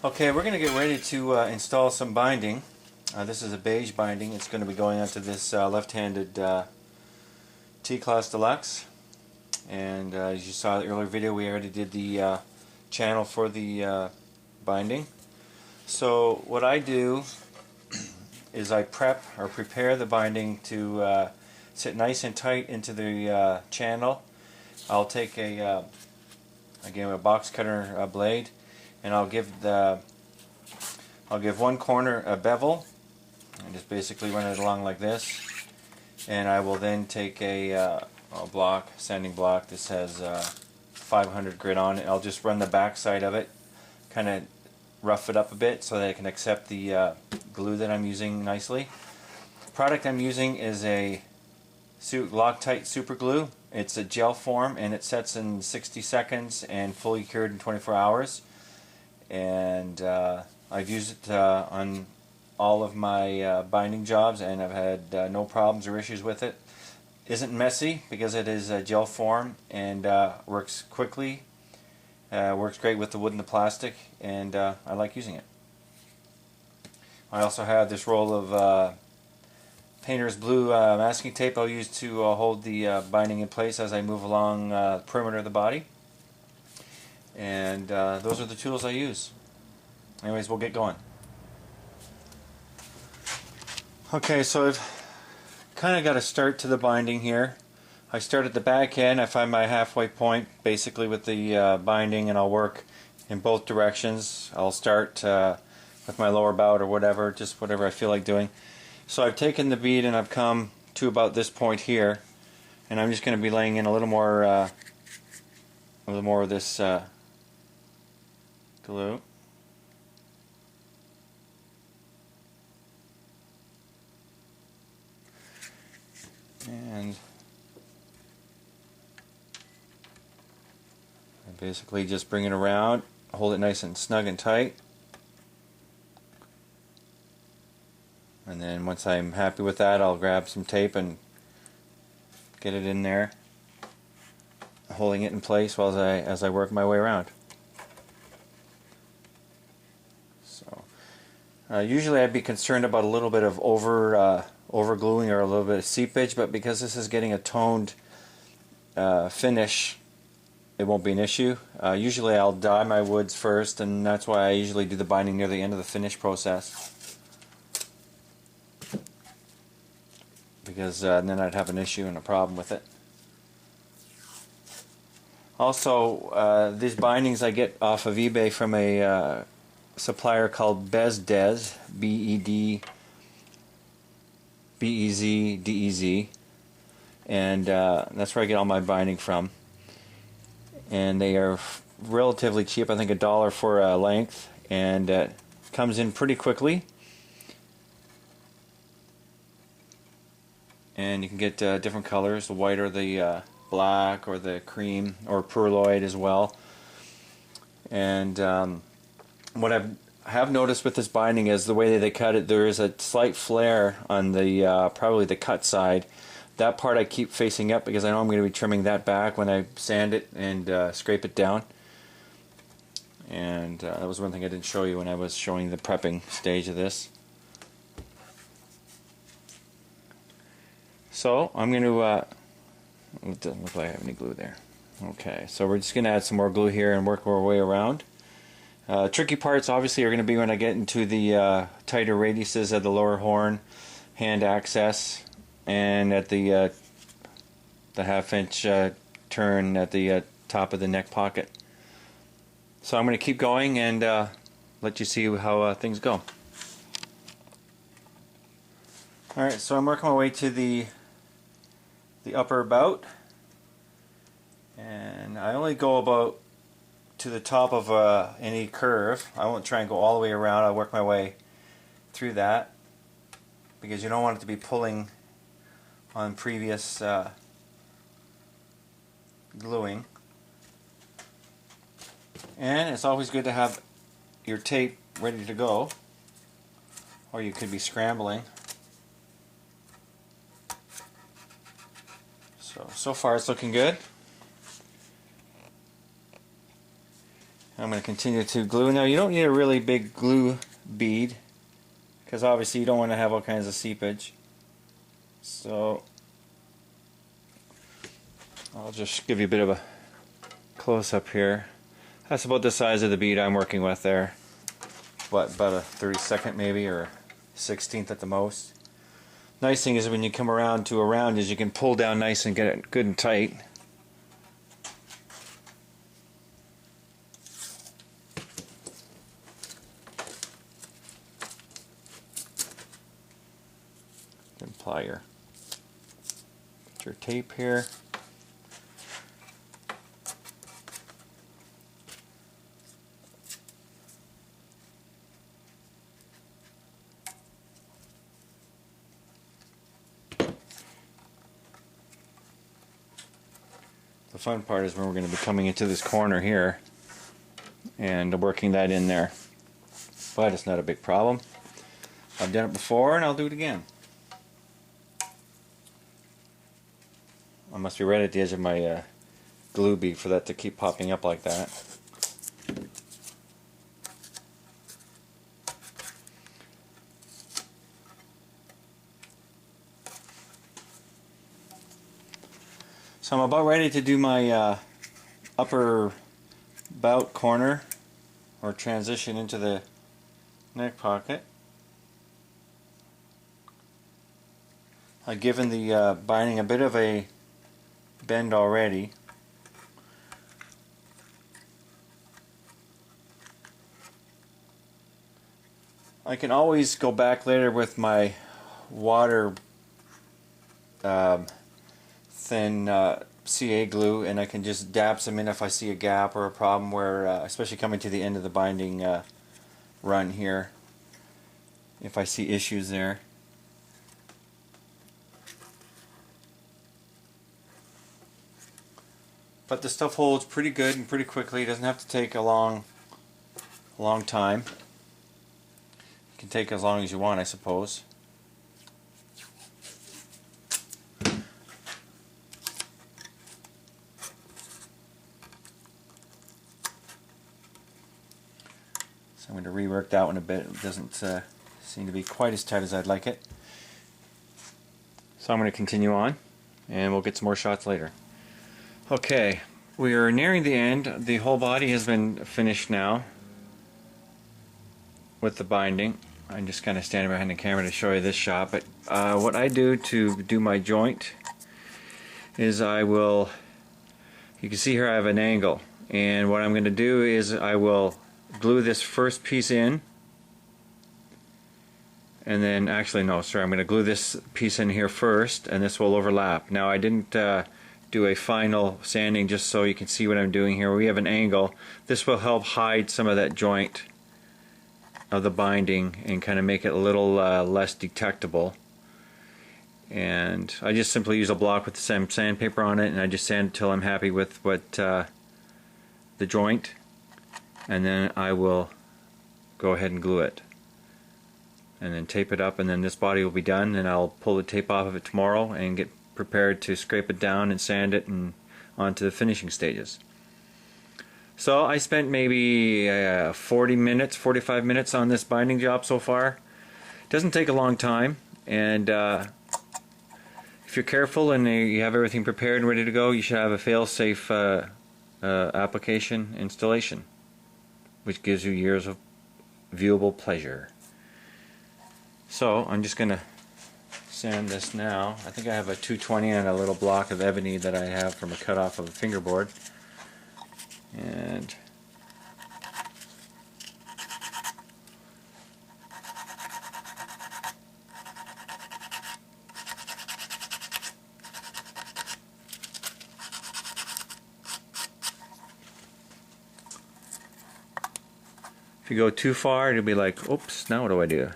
Okay, we're going to get ready to install some binding. This is a beige binding. It's going to be going onto this left-handed T-Class Deluxe. And as you saw in the earlier video, we already did the channel for the binding. So what I do is I prepare the binding to sit nice and tight into the channel. I'll take a box cutter blade, and I'll give one corner a bevel and just basically run it along like this, and I will then take a sanding block. This has 500 grit on it. I'll just run the back side of it, kind of rough it up a bit so that it can accept the glue that I'm using nicely. The product I'm using is a Loctite superglue. It's a gel form and it sets in 60 seconds and fully cured in 24 hours. And I've used it on all of my binding jobs, and I've had no problems or issues with it. Isn't messy because it is a gel form, and works quickly. Works great with the wood and the plastic, and I like using it. I also have this roll of painter's blue masking tape I'll use to hold the binding in place as I move along the perimeter of the body. And those are the tools I use. Anyways, we'll get going. Okay, so I've kind of got a start to the binding here. I start at the back end. I find my halfway point basically with the binding, and I'll work in both directions. I'll start with my lower bout or whatever, just whatever I feel like doing. So I've taken the bead and I've come to about this point here, and I'm just going to be laying in a little more of this glue. And I basically just bring it around, hold it nice and snug and tight. And then once I'm happy with that, I'll grab some tape and get it in there, holding it in place while as I work my way around. So usually I'd be concerned about a little bit of over gluing or a little bit of seepage, but because this is getting a toned finish, it won't be an issue. Usually I'll dye my woods first, and that's why I usually do the binding near the end of the finish process, because then I'd have an issue and a problem with it. Also, these bindings I get off of eBay from a supplier called Bezdez, B-E-Z-D-E-Z, and that's where I get all my binding from. And they are relatively cheap, I think $1 for a length, and it comes in pretty quickly. And you can get different colors, the white or the black or the cream or perloid as well. And what I have noticed with this binding is the way that they cut it, there is a slight flare on the probably the cut side. That part I keep facing up because I know I'm going to be trimming that back when I sand it and scrape it down. And that was one thing I didn't show you when I was showing the prepping stage of this. So I'm going to it doesn't look like I have any glue there. Okay, so we're just going to add some more glue here and work our way around. Tricky parts obviously are going to be when I get into the tighter radiuses of the lower horn, hand access, and at the half-inch turn at the top of the neck pocket. So I'm going to keep going and let you see how things go. Alright, so I'm working my way to the upper bout, and I only go about to the top of any curve. I won't try and go all the way around. I'll work my way through that because you don't want it to be pulling on previous gluing. And it's always good to have your tape ready to go, or you could be scrambling. So far it's looking good. I'm going to continue to glue. Now you don't need a really big glue bead because obviously you don't want to have all kinds of seepage. So I'll just give you a bit of a close-up here. That's about the size of the bead I'm working with there. What, about a 32nd maybe, or 16th at the most. Nice thing is when you come around to a round is you can pull down nice and get it good and tight. Apply your tape here. The fun part is when we're going to be coming into this corner here and working that in there. But it's not a big problem. I've done it before and I'll do it again. I must be right at the edge of my glue bead for that to keep popping up like that. So I'm about ready to do my upper bout corner, or transition into the neck pocket. I've given the binding a bit of a bend already. I can always go back later with my water thin CA glue, and I can just dab some in if I see a gap or a problem where, especially coming to the end of the binding run here, if I see issues there. But the stuff holds pretty good and pretty quickly. It doesn't have to take a long time. It can take as long as you want, I suppose. So I'm going to rework that one a bit. It doesn't seem to be quite as tight as I'd like it. So I'm going to continue on, and we'll get some more shots later. Okay, we are nearing the end. The whole body has been finished now with the binding. I'm just kind of standing behind the camera to show you this shot, but what I do to do my joint is I will, you can see here I have an angle, and what I'm going to do is I will glue this first piece in, and then, actually no, sorry, I'm going to glue this piece in here first, and this will overlap. Now I didn't do a final sanding just so you can see what I'm doing here. We have an angle. This will help hide some of that joint of the binding and kind of make it a little less detectable. And I just simply use a block with some sandpaper on it, and I just sand it till I'm happy with what the joint, and then I will go ahead and glue it and then tape it up, and then this body will be done, and I'll pull the tape off of it tomorrow and get prepared to scrape it down and sand it and onto the finishing stages. So I spent maybe 40 minutes, 45 minutes on this binding job so far. It doesn't take a long time, and if you're careful and you have everything prepared and ready to go, you should have a fail-safe application installation, which gives you years of viewable pleasure. So I'm just going to sand this now. I think I have a 220 and a little block of ebony that I have from a cutoff of a fingerboard. And if you go too far, it'll be like, oops, now what do I do?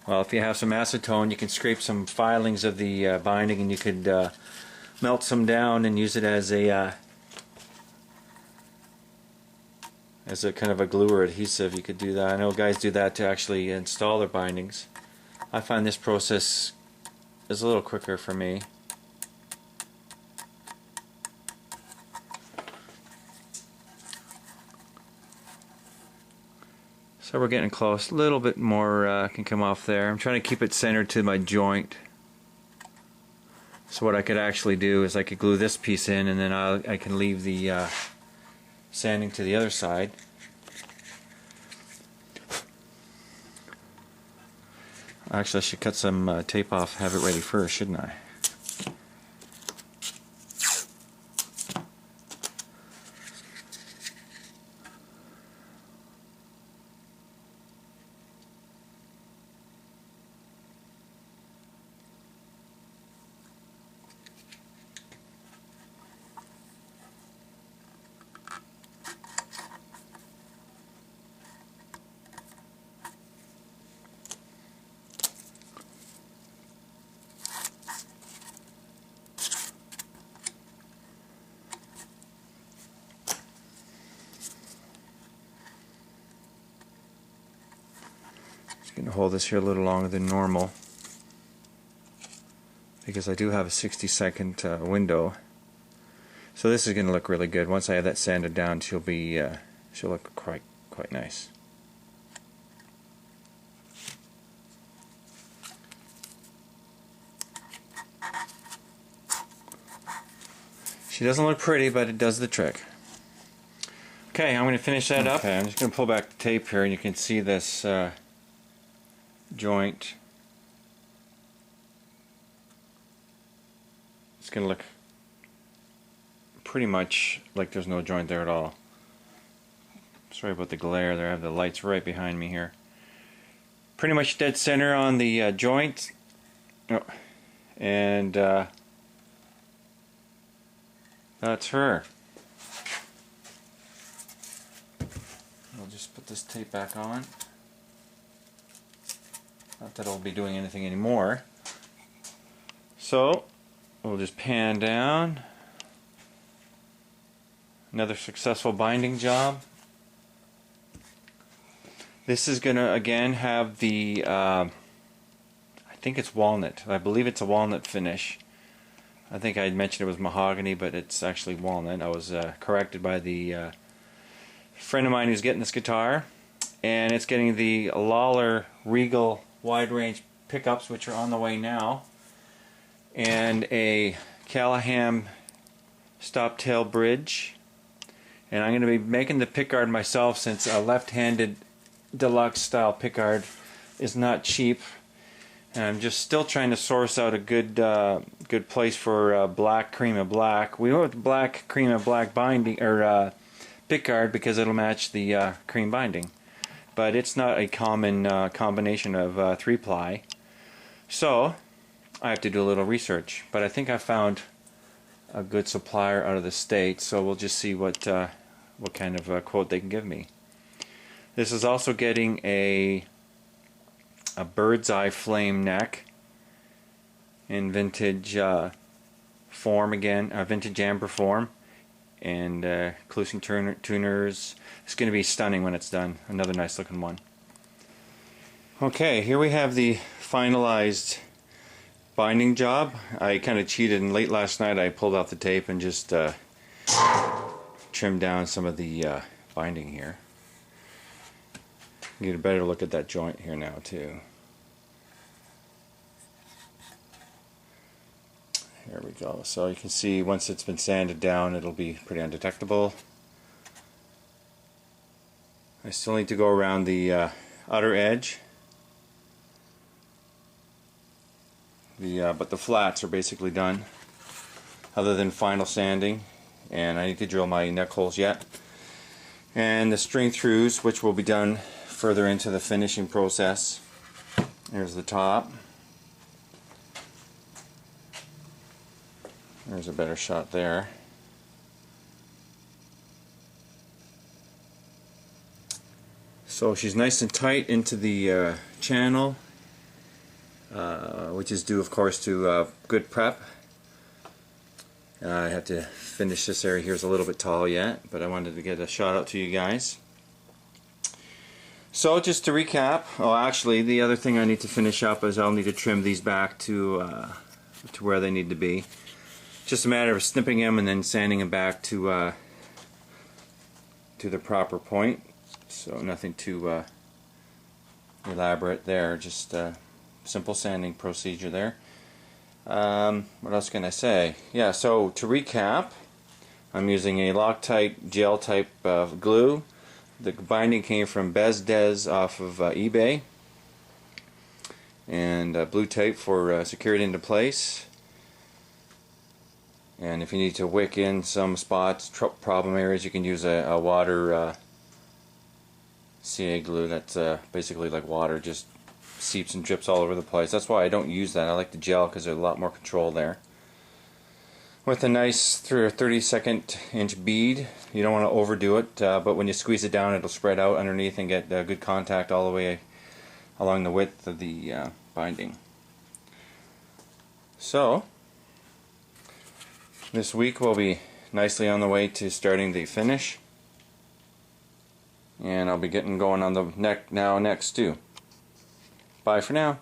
Well, if you have some acetone, you can scrape some filings of the binding, and you could melt some down and use it as a kind of a glue or adhesive. You could do that. I know guys do that to actually install their bindings. I find this process is a little quicker for me. So we're getting close. A little bit more can come off there. I'm trying to keep it centered to my joint. So what I could actually do is I could glue this piece in, and then I can leave the sanding to the other side. Actually, I should cut some tape off, have it ready first, shouldn't I? I'm going to hold this here a little longer than normal because I do have a 60-second window. So this is going to look really good. Once I have that sanded down, she'll look quite nice. She doesn't look pretty, but it does the trick. Okay, I'm going to finish that up. Okay, I'm just going to pull back the tape here, and you can see this joint. It's going to look pretty much like there's no joint there at all. Sorry about the glare there. I have the lights right behind me here. Pretty much dead center on the joint. Oh, and that's her. I'll just put this tape back on. Not that I'll be doing anything anymore. So we'll just pan down. Another successful binding job. This is going to again have the I think it's walnut. I believe it's a walnut finish. I think I had mentioned it was mahogany, but it's actually walnut. I was corrected by the friend of mine who's getting this guitar. And it's getting the Lawler Regal wide range pickups, which are on the way now, and a Callahan stop tail bridge. And I'm going to be making the pickguard myself, since a left-handed deluxe style pickguard is not cheap. And I'm just still trying to source out a good place for black cream of black. We went with black cream of black binding or pickguard because it'll match the cream binding. But it's not a common combination of 3-ply. So I have to do a little research. But I think I found a good supplier out of the States, so we'll just see what kind of quote they can give me. This is also getting a bird's eye flame neck in vintage form again, vintage amber form, and clusing tuners. It's going to be stunning when it's done. Another nice looking one. Okay, here we have the finalized binding job. I kind of cheated, and late last night I pulled out the tape and just trimmed down some of the binding here. Get a better look at that joint here now too. There we go. So you can see once it's been sanded down, it'll be pretty undetectable. I still need to go around the outer edge. But the flats are basically done, other than final sanding, and I need to drill my neck holes yet. And the string throughs, which will be done further into the finishing process. There's the top. There's a better shot there. So she's nice and tight into the channel, which is due, of course, to good prep. I have to finish this area here. It's a little bit tall yet, but I wanted to get a shot out to you guys. So just to recap, actually the other thing I need to finish up is I'll need to trim these back to where they need to be. Just a matter of snipping them and then sanding them back to the proper point. So nothing too elaborate there, just simple sanding procedure there. What else can I say? Yeah, so to recap, I'm using a Loctite gel type glue. The binding came from Bezdez off of eBay, and blue tape for secure it into place. And if you need to wick in some spots, problem areas, you can use a water CA glue that's basically like water, just seeps and drips all over the place. That's why I don't use that. I like the gel because there's a lot more control there. With a nice 32nd inch bead, you don't want to overdo it, but when you squeeze it down it'll spread out underneath and get good contact all the way along the width of the binding. So this week we'll be nicely on the way to starting the finish, and I'll be getting going on the next too. Bye for now.